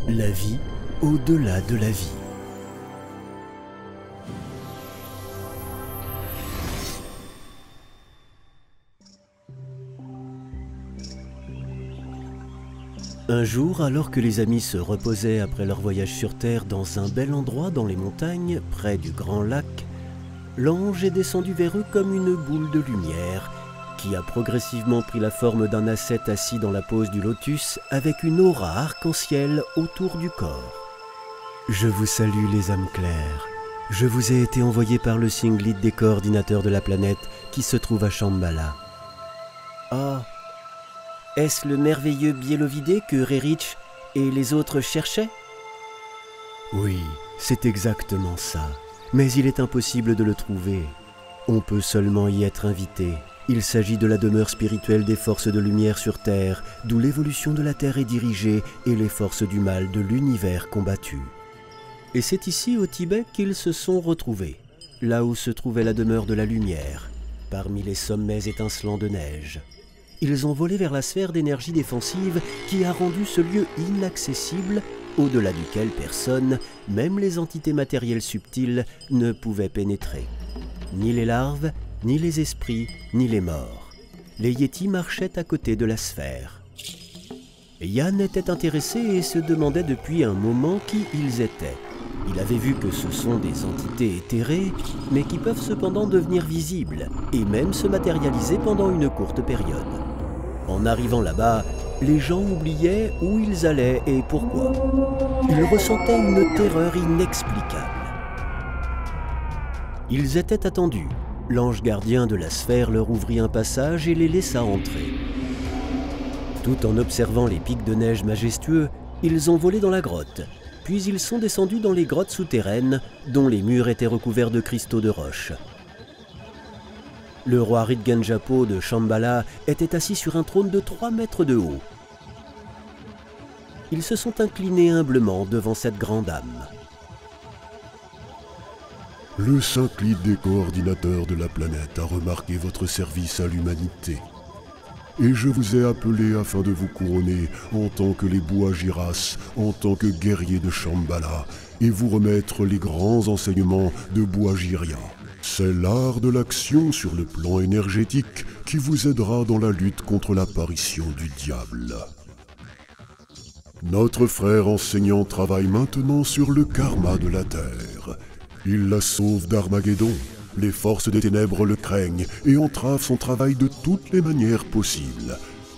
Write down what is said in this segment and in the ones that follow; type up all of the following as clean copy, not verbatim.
La vie au-delà de la vie. Un jour, alors que les amis se reposaient après leur voyage sur Terre dans un bel endroit dans les montagnes, près du grand lac, l'ange est descendu vers eux comme une boule de lumière, qui a progressivement pris la forme d'un ascète assis dans la pose du lotus avec une aura arc-en-ciel autour du corps. Je vous salue les âmes claires. Je vous ai été envoyé par le Singlit des coordinateurs de la planète qui se trouve à Shambhala. Oh, est-ce le merveilleux Bielovidé que Rerich et les autres cherchaient? Oui, c'est exactement ça. Mais il est impossible de le trouver. On peut seulement y être invité. Il s'agit de la demeure spirituelle des forces de lumière sur Terre, d'où l'évolution de la Terre est dirigée et les forces du mal de l'univers combattues. Et c'est ici, au Tibet, qu'ils se sont retrouvés, là où se trouvait la demeure de la lumière, parmi les sommets étincelants de neige. Ils ont volé vers la sphère d'énergie défensive qui a rendu ce lieu inaccessible, au-delà duquel personne, même les entités matérielles subtiles, ne pouvait pénétrer. Ni les larves, ni les esprits, ni les morts. Les Yétis marchaient à côté de la sphère. Yann était intéressé et se demandait depuis un moment qui ils étaient. Il avait vu que ce sont des entités éthérées, mais qui peuvent cependant devenir visibles et même se matérialiser pendant une courte période. En arrivant là-bas, les gens oubliaient où ils allaient et pourquoi. Ils ressentaient une terreur inexplicable. Ils étaient attendus. L'ange gardien de la sphère leur ouvrit un passage et les laissa entrer. Tout en observant les pics de neige majestueux, ils ont volé dans la grotte. Puis ils sont descendus dans les grottes souterraines, dont les murs étaient recouverts de cristaux de roche. Le roi Ridganjapo de Shambhala était assis sur un trône de 3 mètres de haut. Ils se sont inclinés humblement devant cette grande âme. Le Singlit des coordinateurs de la planète a remarqué votre service à l'humanité. Et je vous ai appelé afin de vous couronner en tant que les Bouagiras, en tant que guerrier de Shambhala, et vous remettre les grands enseignements de Bouagiria. C'est l'art de l'action sur le plan énergétique qui vous aidera dans la lutte contre l'apparition du diable. Notre frère enseignant travaille maintenant sur le karma de la Terre. Il la sauve d'Armageddon. Les forces des ténèbres le craignent et entravent son travail de toutes les manières possibles.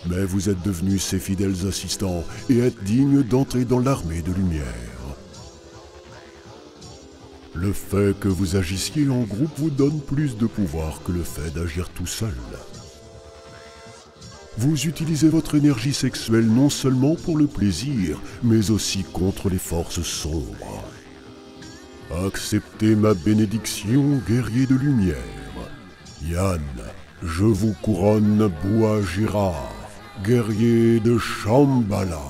Mais vous êtes devenus ses fidèles assistants et êtes dignes d'entrer dans l'armée de lumière. Le fait que vous agissiez en groupe vous donne plus de pouvoir que le fait d'agir tout seul. Vous utilisez votre énergie sexuelle non seulement pour le plaisir, mais aussi contre les forces sombres. Acceptez ma bénédiction, guerrier de lumière. Yann, je vous couronne Bouagira, guerrier de Shambhala.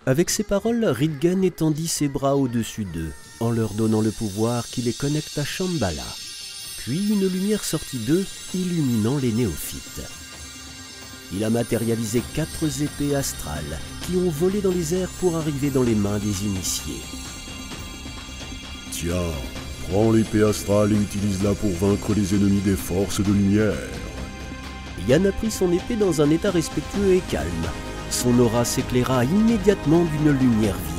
Avec ces paroles, Ridgan étendit ses bras au-dessus d'eux, en leur donnant le pouvoir qui les connecte à Shambhala. Puis une lumière sortit d'eux, illuminant les néophytes. Il a matérialisé 4 épées astrales qui ont volé dans les airs pour arriver dans les mains des initiés. Tiens, prends l'épée astrale et utilise-la pour vaincre les ennemis des forces de lumière. Yann a pris son épée dans un état respectueux et calme. Son aura s'éclaira immédiatement d'une lumière vive.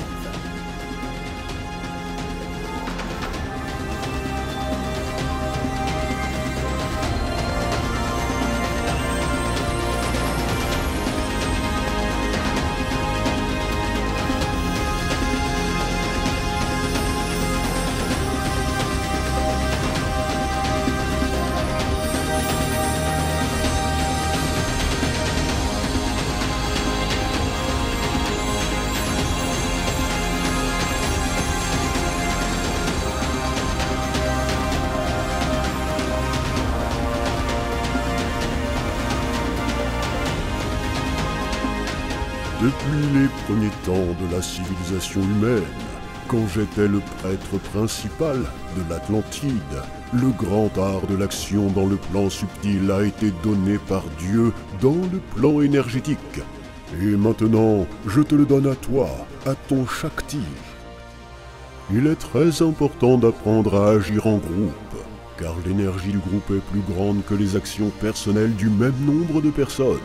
Depuis les premiers temps de la civilisation humaine, quand j'étais le prêtre principal de l'Atlantide, le grand art de l'action dans le plan subtil a été donné par Dieu dans le plan énergétique. Et maintenant, je te le donne à toi, à ton Shakti. Il est très important d'apprendre à agir en groupe, car l'énergie du groupe est plus grande que les actions personnelles du même nombre de personnes,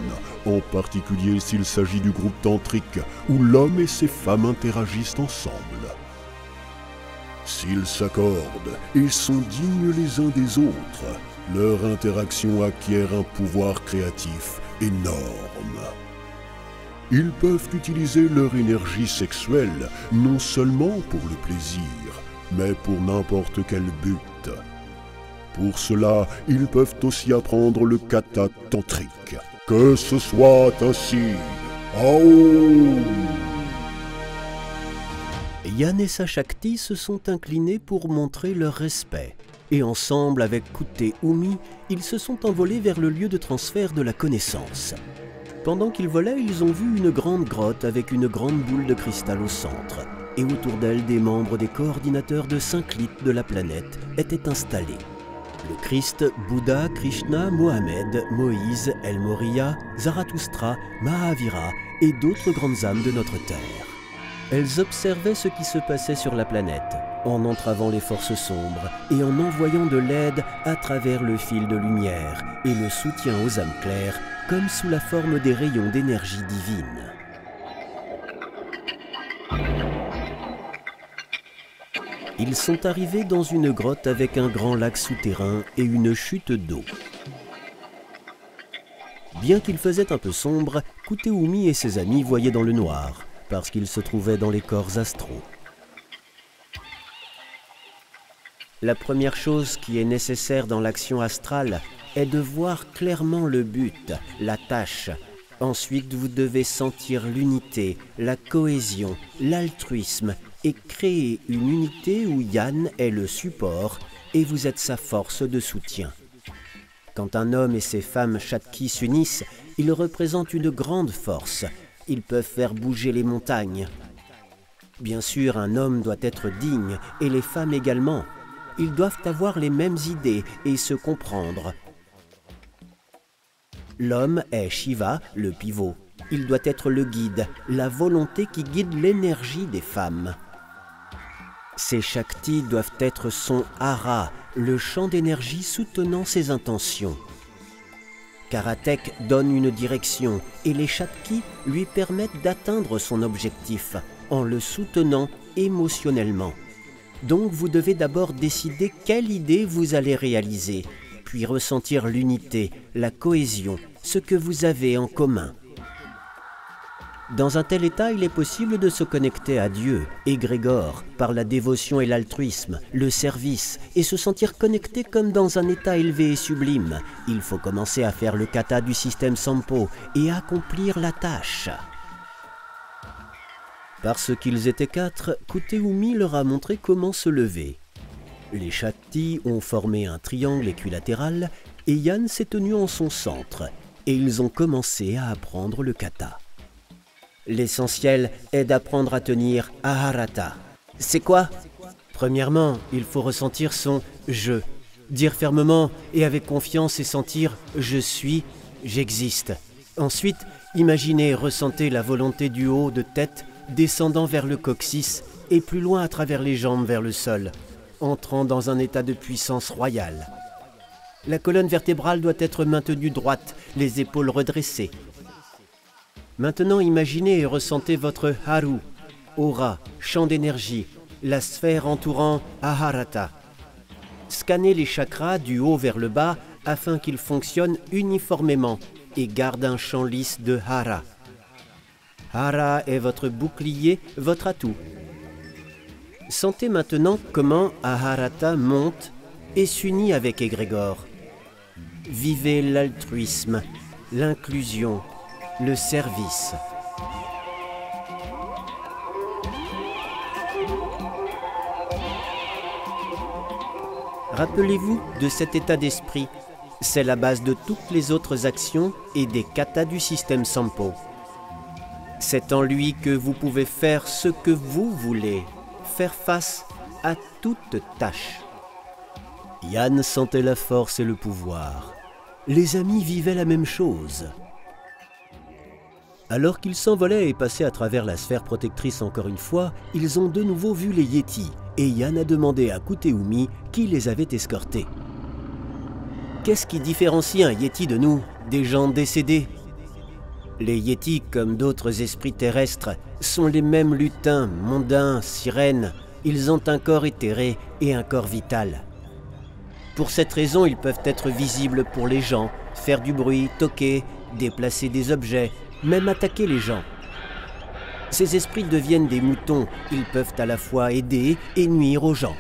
en particulier s'il s'agit du groupe tantrique, où l'homme et ses femmes interagissent ensemble. S'ils s'accordent et sont dignes les uns des autres, leur interaction acquiert un pouvoir créatif énorme. Ils peuvent utiliser leur énergie sexuelle non seulement pour le plaisir, mais pour n'importe quel but. Pour cela, ils peuvent aussi apprendre le kata tantrique. Que ce soit ainsi. Aum! Yann et sa Shakti se sont inclinés pour montrer leur respect. Et ensemble, avec Kute Umi, ils se sont envolés vers le lieu de transfert de la connaissance. Pendant qu'ils volaient, ils ont vu une grande grotte avec une grande boule de cristal au centre. Et autour d'elle, des membres des coordinateurs de 5 litres de la planète étaient installés. Le Christ, Bouddha, Krishna, Mohamed, Moïse, El Moria, Zarathustra, Mahavira et d'autres grandes âmes de notre Terre. Elles observaient ce qui se passait sur la planète, en entravant les forces sombres et en envoyant de l'aide à travers le fil de lumière et le soutien aux âmes claires, comme sous la forme des rayons d'énergie divine. Ils sont arrivés dans une grotte avec un grand lac souterrain et une chute d'eau. Bien qu'il faisait un peu sombre, Kuteumi et ses amis voyaient dans le noir, parce qu'ils se trouvaient dans les corps astraux. La première chose qui est nécessaire dans l'action astrale est de voir clairement le but, la tâche. Ensuite, vous devez sentir l'unité, la cohésion, l'altruisme et créer une unité où Yann est le support et vous êtes sa force de soutien. Quand un homme et ses femmes Shakti s'unissent, ils représentent une grande force. Ils peuvent faire bouger les montagnes. Bien sûr, un homme doit être digne et les femmes également. Ils doivent avoir les mêmes idées et se comprendre. L'homme est Shiva, le pivot. Il doit être le guide, la volonté qui guide l'énergie des femmes. Ces Shaktis doivent être son hara, le champ d'énergie soutenant ses intentions. Karatek donne une direction et les Shaktis lui permettent d'atteindre son objectif en le soutenant émotionnellement. Donc vous devez d'abord décider quelle idée vous allez réaliser, puis ressentir l'unité, la cohésion, ce que vous avez en commun. Dans un tel état, il est possible de se connecter à Dieu, égrégore, par la dévotion et l'altruisme, le service, et se sentir connecté comme dans un état élevé et sublime. Il faut commencer à faire le kata du système Sampo et accomplir la tâche. Parce qu'ils étaient 4, Kuteumi leur a montré comment se lever. Les Shaktis ont formé un triangle équilatéral et Yann s'est tenu en son centre, et ils ont commencé à apprendre le kata. L'essentiel est d'apprendre à tenir Aharata. C'est quoi? Premièrement, il faut ressentir son « je ». Dire fermement et avec confiance et sentir « je suis »,« j'existe ». Ensuite, imaginez et ressentez la volonté du haut de tête descendant vers le coccyx et plus loin à travers les jambes vers le sol, entrant dans un état de puissance royale. La colonne vertébrale doit être maintenue droite, les épaules redressées. Maintenant, imaginez et ressentez votre haru, aura, champ d'énergie, la sphère entourant Aharata. Scannez les chakras du haut vers le bas afin qu'ils fonctionnent uniformément et gardent un champ lisse de hara. Hara est votre bouclier, votre atout. Sentez maintenant comment Aharata monte et s'unit avec égrégore. Vivez l'altruisme, l'inclusion, le service. Rappelez-vous de cet état d'esprit. C'est la base de toutes les autres actions et des katas du système Sampo. C'est en lui que vous pouvez faire ce que vous voulez, faire face à toute tâche. Yann sentait la force et le pouvoir. Les amis vivaient la même chose. Alors qu'ils s'envolaient et passaient à travers la sphère protectrice encore une fois, ils ont de nouveau vu les Yétis, et Yann a demandé à Kuteumi qui les avait escortés. Qu'est-ce qui différencie un Yéti de nous, des gens décédés? Les Yétis, comme d'autres esprits terrestres, sont les mêmes lutins, mondains, sirènes. Ils ont un corps éthéré et un corps vital. Pour cette raison, ils peuvent être visibles pour les gens, faire du bruit, toquer, déplacer des objets, même attaquer les gens. Ces esprits deviennent des moutons, ils peuvent à la fois aider et nuire aux gens.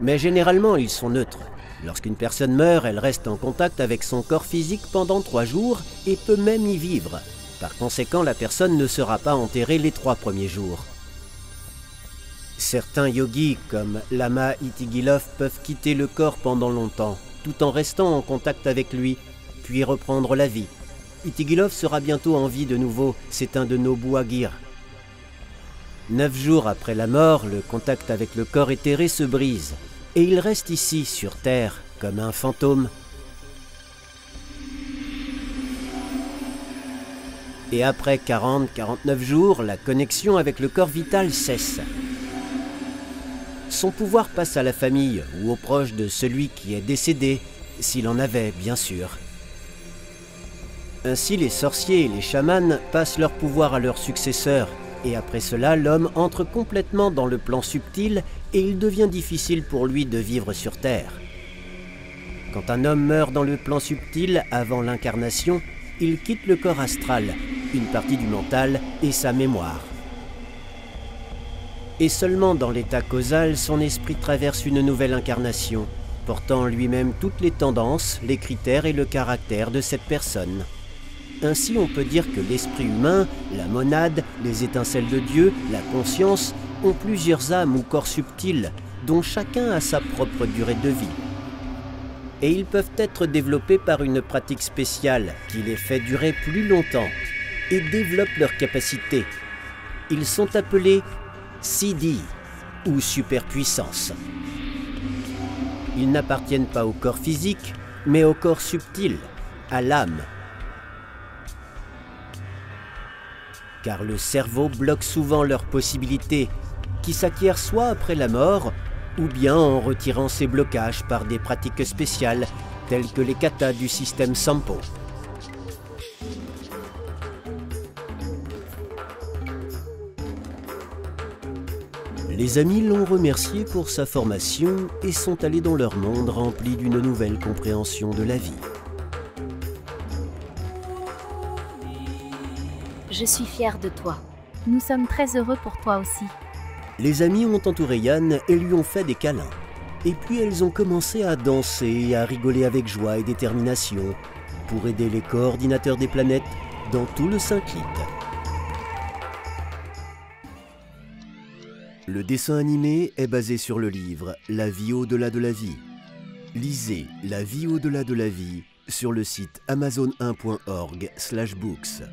Mais généralement, ils sont neutres. Lorsqu'une personne meurt, elle reste en contact avec son corps physique pendant 3 jours et peut même y vivre. Par conséquent, la personne ne sera pas enterrée les 3 premiers jours. Certains yogis, comme Lama Itigilov, peuvent quitter le corps pendant longtemps, tout en restant en contact avec lui, puis reprendre la vie. Itigilov sera bientôt en vie de nouveau, c'est un de nos bouagirs. 9 jours après la mort, le contact avec le corps éthéré se brise, et il reste ici, sur Terre, comme un fantôme. Et après 40-49 jours, la connexion avec le corps vital cesse. Son pouvoir passe à la famille ou aux proches de celui qui est décédé, s'il en avait, bien sûr. Ainsi, les sorciers et les chamans passent leur pouvoir à leurs successeurs, et après cela, l'homme entre complètement dans le plan subtil et il devient difficile pour lui de vivre sur Terre. Quand un homme meurt dans le plan subtil avant l'incarnation, il quitte le corps astral, une partie du mental et sa mémoire. Et seulement dans l'état causal, son esprit traverse une nouvelle incarnation, portant lui-même toutes les tendances, les critères et le caractère de cette personne. Ainsi, on peut dire que l'esprit humain, la monade, les étincelles de Dieu, la conscience, ont plusieurs âmes ou corps subtils, dont chacun a sa propre durée de vie. Et ils peuvent être développés par une pratique spéciale qui les fait durer plus longtemps et développe leurs capacités. Ils sont appelés Siddhi ou superpuissance. Ils n'appartiennent pas au corps physique, mais au corps subtil, à l'âme. Car le cerveau bloque souvent leurs possibilités, qui s'acquièrent soit après la mort, ou bien en retirant ces blocages par des pratiques spéciales, telles que les katas du système Sampo. Les amis l'ont remercié pour sa formation et sont allés dans leur monde rempli d'une nouvelle compréhension de la vie. Je suis fière de toi. Nous sommes très heureux pour toi aussi. Les amis ont entouré Yann et lui ont fait des câlins. Et puis elles ont commencé à danser et à rigoler avec joie et détermination pour aider les coordinateurs des planètes dans tout le Synclite. Le dessin animé est basé sur le livre « La vie au-delà de la vie ». Lisez « La vie au-delà de la vie » sur le site amazon1.org/books.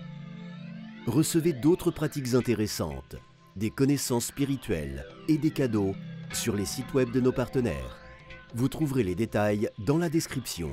Recevez d'autres pratiques intéressantes, des connaissances spirituelles et des cadeaux sur les sites web de nos partenaires. Vous trouverez les détails dans la description.